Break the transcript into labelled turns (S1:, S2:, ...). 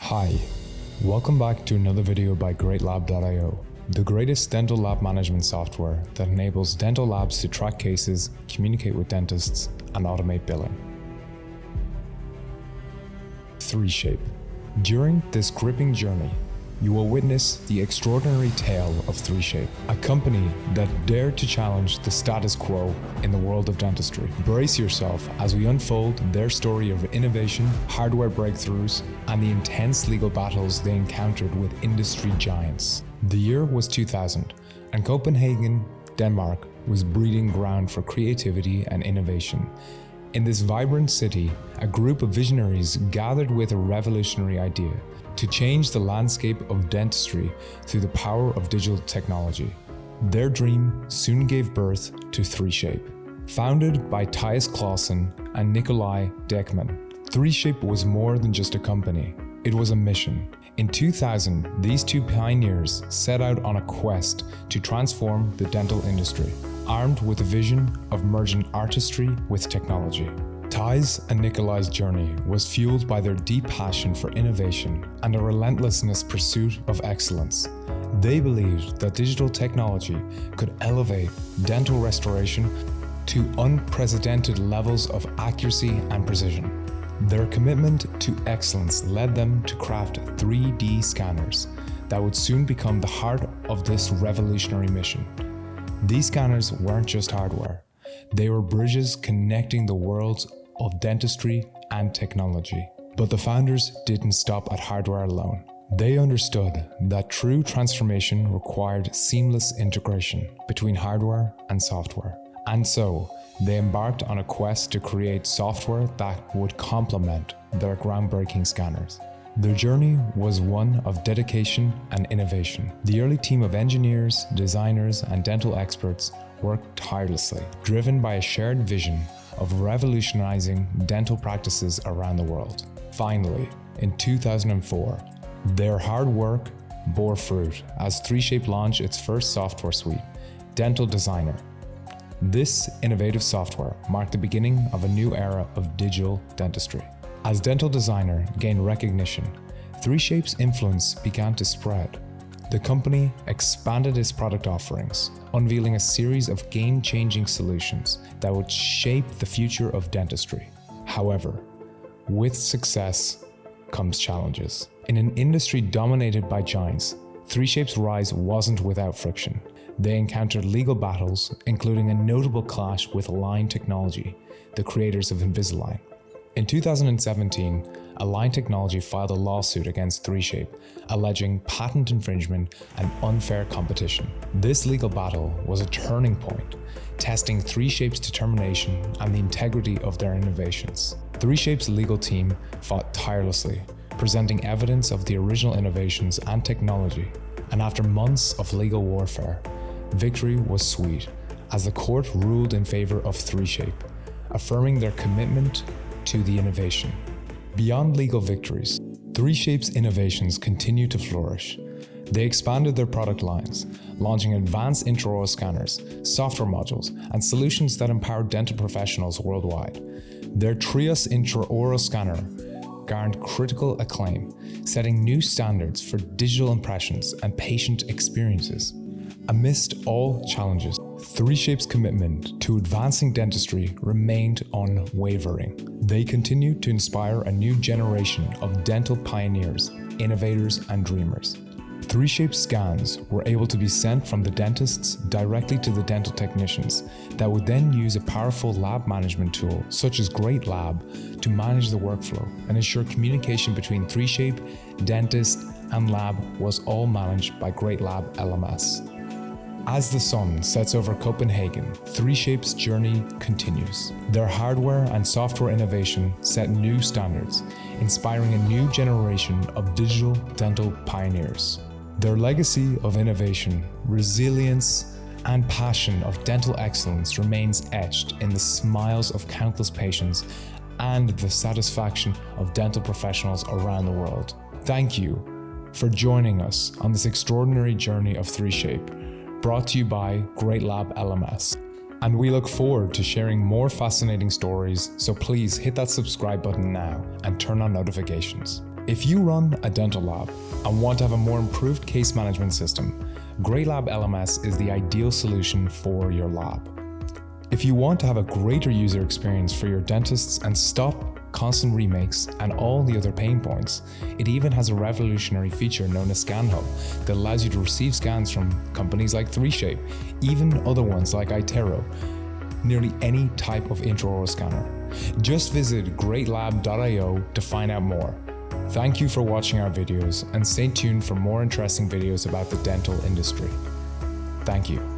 S1: Hi, welcome back to another video by greatlabio, the greatest dental lab management software that enables dental labs to track cases, communicate with dentists, and automate billing. 3Shape. During this gripping journey, you will witness the extraordinary tale of 3Shape, a company that dared to challenge the status quo in the world of dentistry. Brace yourself as we unfold their story of innovation, hardware breakthroughs, and the intense legal battles they encountered with industry giants. The year was 2000, and Copenhagen, Denmark, was breeding ground for creativity and innovation. In this vibrant city, a group of visionaries gathered with a revolutionary idea: to change the landscape of dentistry through the power of digital technology. Their dream soon gave birth to 3Shape. Founded by Thijs Clausen and Nicolai Dekman, 3Shape was more than just a company, it was a mission. In 2000, these two pioneers set out on a quest to transform the dental industry, armed with a vision of merging artistry with technology. Thijs and Nicolai's journey was fueled by their deep passion for innovation and a relentless pursuit of excellence. They believed that digital technology could elevate dental restoration to unprecedented levels of accuracy and precision. Their commitment to excellence led them to craft 3D scanners that would soon become the heart of this revolutionary mission. These scanners weren't just hardware. They were bridges connecting the worlds of dentistry and technology. But the founders didn't stop at hardware alone. They understood that true transformation required seamless integration between hardware and software. And so, they embarked on a quest to create software that would complement their groundbreaking scanners. Their journey was one of dedication and innovation. The early team of engineers, designers, and dental experts worked tirelessly, driven by a shared vision of revolutionizing dental practices around the world. Finally, in 2004, their hard work bore fruit as 3Shape launched its first software suite, Dental Designer. This innovative software marked the beginning of a new era of digital dentistry. As Dental Designer gained recognition, 3Shape's influence began to spread. The company expanded its product offerings, unveiling a series of game-changing solutions that would shape the future of dentistry. However, with success comes challenges. In an industry dominated by giants, 3Shape's rise wasn't without friction. They encountered legal battles, including a notable clash with Align Technology, the creators of Invisalign. In 2017, Align Technology filed a lawsuit against 3Shape, alleging patent infringement and unfair competition. This legal battle was a turning point, testing 3Shape's determination and the integrity of their innovations. 3Shape's legal team fought tirelessly, presenting evidence of the original innovations and technology. And after months of legal warfare, victory was sweet, as the court ruled in favor of 3Shape, affirming their commitment to the innovation. Beyond legal victories, 3Shape's innovations continue to flourish. They expanded their product lines, launching advanced intraoral scanners, software modules, and solutions that empower dental professionals worldwide. Their Trios intraoral scanner garnered critical acclaim, setting new standards for digital impressions and patient experiences. Amidst all challenges, 3Shape's commitment to advancing dentistry remained unwavering. They continued to inspire a new generation of dental pioneers, innovators, and dreamers. 3Shape scans were able to be sent from the dentists directly to the dental technicians that would then use a powerful lab management tool such as GreatLab to manage the workflow and ensure communication between 3Shape, dentist, and lab was all managed by GreatLab LMS. As the sun sets over Copenhagen, 3Shape's journey continues. Their hardware and software innovation set new standards, inspiring a new generation of digital dental pioneers. Their legacy of innovation, resilience, and passion of dental excellence remains etched in the smiles of countless patients and the satisfaction of dental professionals around the world. Thank you for joining us on this extraordinary journey of 3Shape, brought to you by GreatLab LMS. And we look forward to sharing more fascinating stories, so please hit that subscribe button now and turn on notifications. If you run a dental lab and want to have a more improved case management system, GreatLab LMS is the ideal solution for your lab. If you want to have a greater user experience for your dentists and stop constant remakes and all the other pain points, it even has a revolutionary feature known as ScanHub that allows you to receive scans from companies like 3Shape, even other ones like itero, nearly any type of intraoral scanner. Just visit greatlabio to find out more. Thank you for watching our videos and stay tuned for more interesting videos about the dental industry. Thank you.